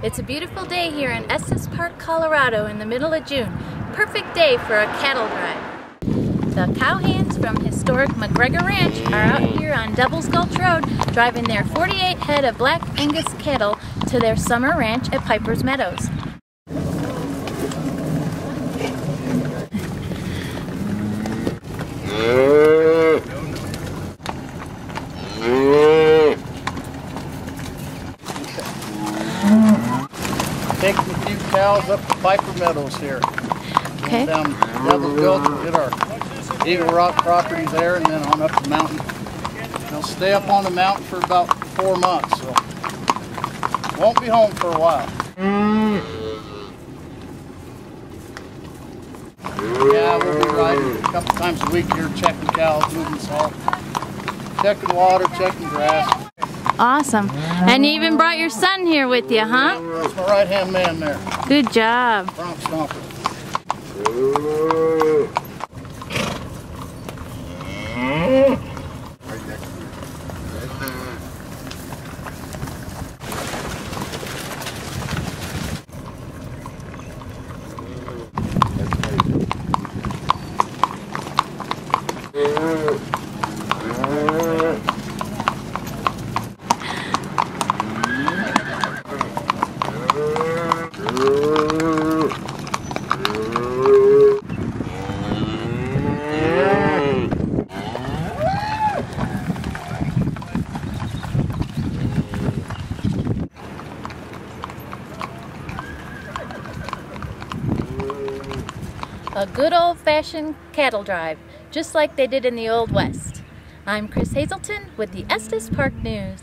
It's a beautiful day here in Estes Park, Colorado in the middle of June. Perfect day for a cattle drive. The cowhands from historic MacGregor Ranch are out here on Devil's Gulch Road driving their 48 head of black Angus cattle to their summer ranch at Piper's Meadows. Taking a few cows up to Piper Meadows here. Okay. Down Devil's Gulch, get our Eagle Rock properties there, and then on up the mountain. They'll stay up on the mountain for about 4 months, so won't be home for a while. Yeah, we'll be riding a couple times a week here, checking cows, moving salt, checking water, checking grass. Awesome. And you even brought your son here with you, huh? That's my right-hand man there. Good job. Bronc Stomper. A good old-fashioned cattle drive, just like they did in the Old West. I'm Chris Hazelton with the Estes Park News.